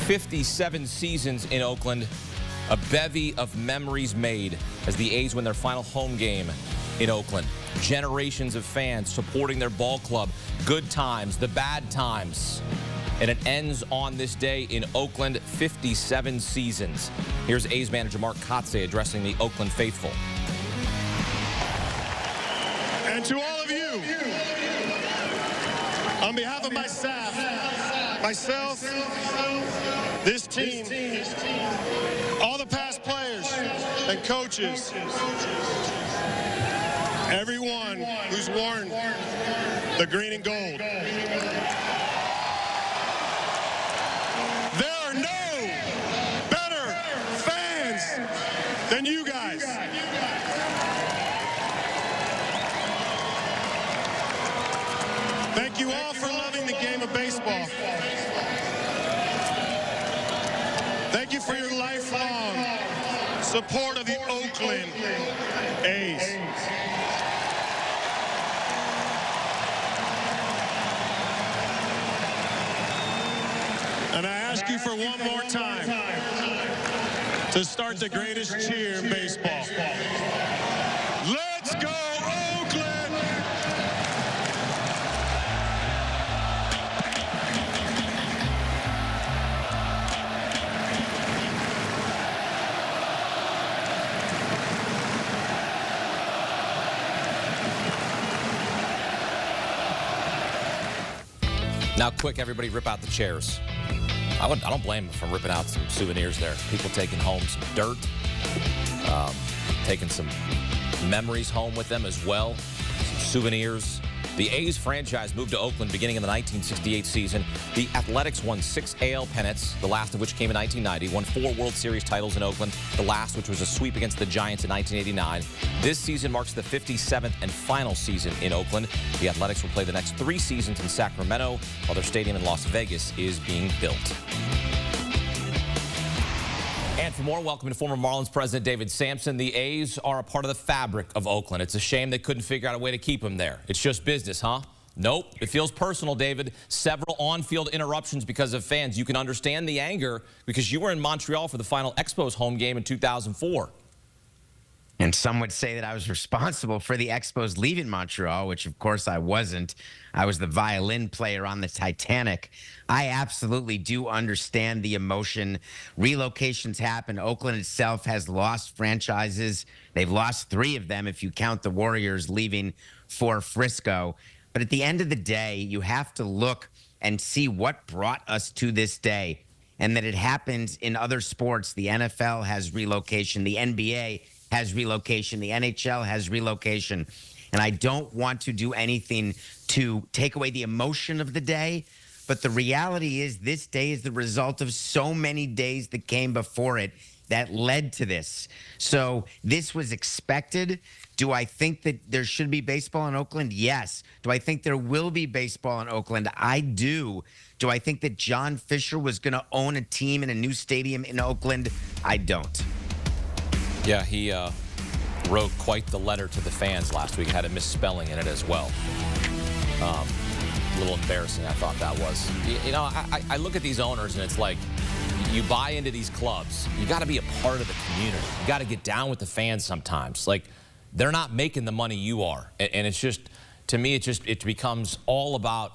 57 seasons in Oakland, a bevy of memories made as the A's win their final home game in Oakland. Generations of fans supporting their ball club, good times, the bad times. And it ends on this day in Oakland, 57 seasons. Here's A's manager Mark Kotsay addressing the Oakland faithful. And to all of you, on behalf of my staff, myself, this team, all the past players and coaches, everyone who's worn the green and gold. There are no better fans than you guys. Thank you all for loving the game of baseball. Thank you for your lifelong support of the Oakland A's. And I ask you for one more time to start the greatest cheer in baseball. Let's go, Oakland! Now, quick, everybody rip out the chairs. I don't blame them for ripping out some souvenirs there. People taking home some dirt, taking some memories home with them as well, some souvenirs. The A's franchise moved to Oakland beginning in the 1968 season. The Athletics won 6 AL pennants, the last of which came in 1990, won 4 World Series titles in Oakland, the last which was a sweep against the Giants in 1989. This season marks the 57th and final season in Oakland. The Athletics will play the next 3 seasons in Sacramento, while their stadium in Las Vegas is being built. And for more, welcome to former Marlins president David Samson. The A's are a part of the fabric of Oakland. It's a shame they couldn't figure out a way to keep him there. It's just business, huh? Nope. It feels personal, David. Several on-field interruptions because of fans. You can understand the anger because you were in Montreal for the final Expos home game in 2004. And some would say that I was responsible for the Expos leaving Montreal, which of course I wasn't. I was the violin player on the Titanic. I absolutely do understand the emotion. Relocations happen. Oakland itself has lost franchises. They've lost 3 of them if you count the Warriors leaving for Frisco. But at the end of the day, you have to look and see what brought us to this day, and that it happens in other sports. The NFL has relocation. The NBA has relocation. The NHL has relocation. And I don't want to do anything to take away the emotion of the day, but the reality is this day is the result of so many days that came before it that led to this. So this was expected. Do I think that there should be baseball in Oakland? Yes. Do I think there will be baseball in Oakland? I do. Do I think that John Fisher was going to own a team in a new stadium in Oakland? I don't. Yeah, he wrote quite the letter to the fans last week. Had a misspelling in it as well. A little embarrassing, I thought that was. You know, I look at these owners, and it's like you buy into these clubs. You got to be a part of the community. You got to get down with the fans sometimes. Like, they're not making the money you are. And it's just, to me, it becomes all about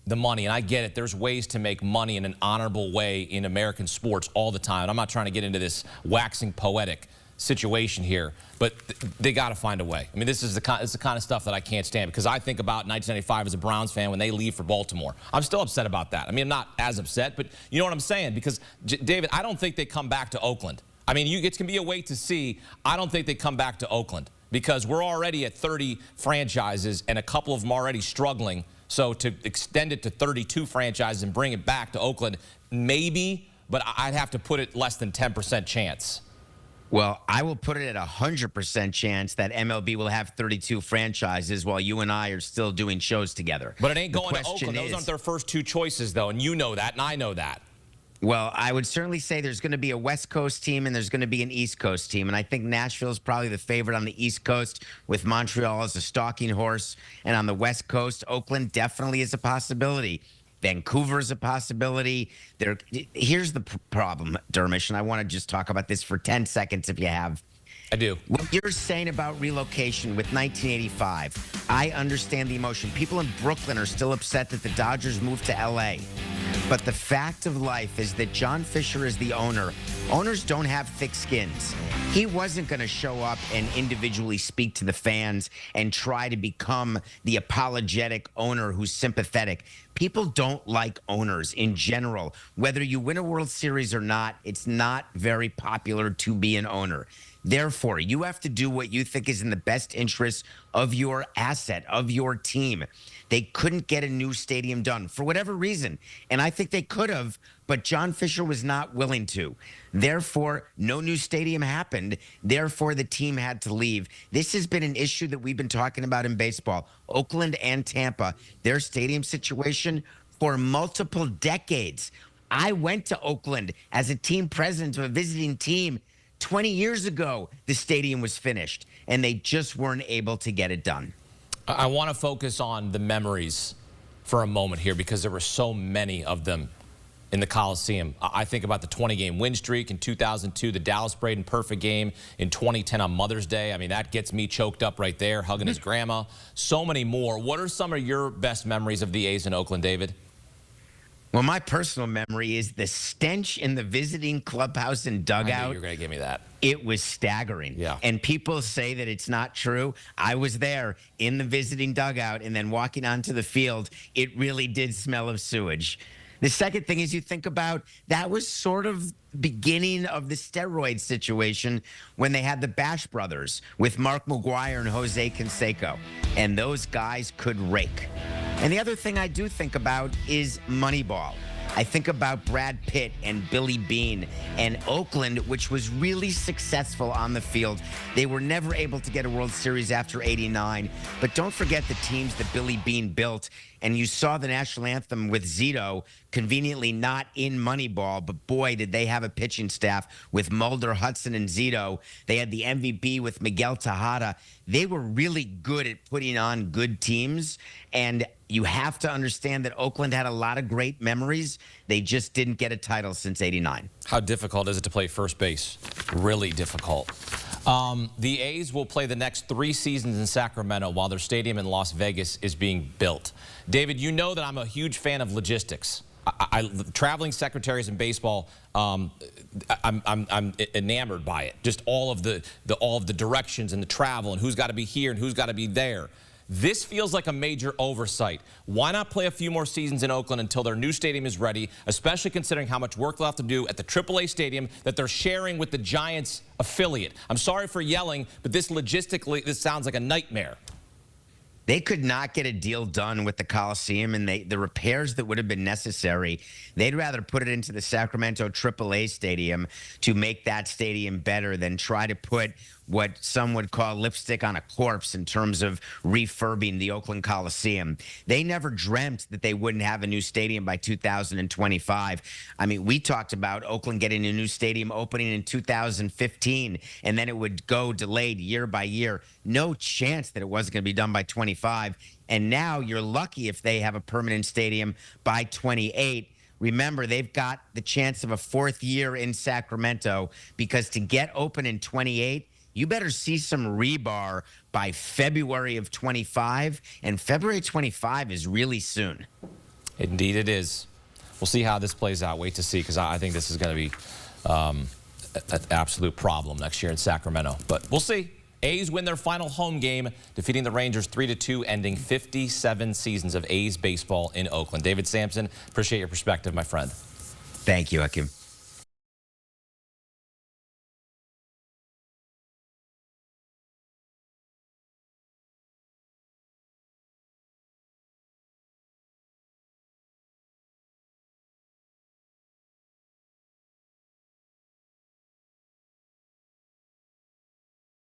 the money. And I get it. There's ways to make money in an honorable way in American sports all the time. And I'm not trying to get into this waxing poetic situation here, but they got to find a way. I mean, this is the kind of stuff that I can't stand, because I think about 1995 as a Browns fan when they leave for Baltimore. I'm still upset about that. I mean, I'm not as upset, but you know what I'm saying? Because, David, I don't think they come back to Oakland. I mean, it can be a wait to see. I don't think they come back to Oakland because we're already at 30 franchises and a couple of them already struggling. So to extend it to 32 franchises and bring it back to Oakland, maybe, but I'd have to put it less than 10% chance. Well, I will put it at 100% chance that MLB will have 32 franchises while you and I are still doing shows together. But it ain't going to Oakland. Those aren't their first 2 choices, though, and you know that, and I know that. Well, I would certainly say there's going to be a West Coast team and there's going to be an East Coast team. And I think Nashville is probably the favorite on the East Coast, with Montreal as a stalking horse. And on the West Coast, Oakland definitely is a possibility. Vancouver's a possibility. Here's the problem, Dermish, and I want to just talk about this for 10 seconds if you have. I do. What you're saying about relocation with 1985, I understand the emotion. People in Brooklyn are still upset that the Dodgers moved to LA. But the fact of life is that John Fisher is the owner. Owners don't have thick skins. He wasn't going to show up and individually speak to the fans and try to become the apologetic owner who's sympathetic. People don't like owners in general. Whether you win a World Series or not, it's not very popular to be an owner. Therefore, you have to do what you think is in the best interest of your asset, of your team. They couldn't get a new stadium done for whatever reason. And I think they could have, but John Fisher was not willing to. Therefore, no new stadium happened. Therefore, the team had to leave. This has been an issue that we've been talking about in baseball. Oakland and Tampa, their stadium situation for multiple decades. I went to Oakland as a team president of a visiting team. 20 years ago, the stadium was finished, and they just weren't able to get it done. I want to focus on the memories for a moment here because there were so many of them in the Coliseum. I think about the 20-game win streak in 2002, the Dallas Braden perfect game in 2010 on Mother's Day. I mean, that gets me choked up right there, hugging his grandma. So many more. What are some of your best memories of the A's in Oakland, David? Well, my personal memory is the stench in the visiting clubhouse and dugout. I knew you were going to give me that. It was staggering. Yeah. And people say that it's not true. I was there in the visiting dugout and then walking onto the field. It really did smell of sewage. The second thing is you think about that was sort of beginning of the steroid situation when they had the Bash brothers with Mark McGuire and Jose Canseco. And those guys could rake. And the other thing I do think about is Moneyball. I think about Brad Pitt and Billy Beane and Oakland, which was really successful on the field. They were never able to get a World Series after '89, but don't forget the teams that Billy Beane built. And you saw the national anthem with Zito, conveniently not in Moneyball, but boy, did they have a pitching staff with Mulder, Hudson, and Zito. They had the MVP with Miguel Tejada. They were really good at putting on good teams, and you have to understand that Oakland had a lot of great memories. They just didn't get a title since '89. How difficult is it to play first base? Really difficult. The A's will play the next 3 seasons in Sacramento while their stadium in Las Vegas is being built. David, you know that I'm a huge fan of logistics. Traveling secretaries in baseball, I'm enamored by it. Just all of the directions and the travel and who's got to be here and who's got to be there. This feels like a major oversight. Why not play a few more seasons in Oakland until their new stadium is ready, especially considering how much work they'll have to do at the AAA stadium that they're sharing with the Giants affiliate? I'm sorry for yelling, but this logistically, this sounds like a nightmare. They could not get a deal done with the Coliseum and the repairs that would have been necessary. They'd rather put it into the Sacramento AAA stadium to make that stadium better than try to put what some would call lipstick on a corpse in terms of refurbing the Oakland Coliseum. They never dreamt that they wouldn't have a new stadium by 2025. I mean, we talked about Oakland getting a new stadium opening in 2015, and then it would go delayed year by year. No chance that it wasn't going to be done by 25. And now you're lucky if they have a permanent stadium by 28. Remember, they've got the chance of a 4th year in Sacramento, because to get open in 28, you better see some rebar by February of 25, and February 25 is really soon. Indeed it is. We'll see how this plays out. Wait to see, because I think this is going to be an absolute problem next year in Sacramento. But we'll see. A's win their final home game, defeating the Rangers 3-2, ending 57 seasons of A's baseball in Oakland. David Samson, appreciate your perspective, my friend. Thank you, Hakeem.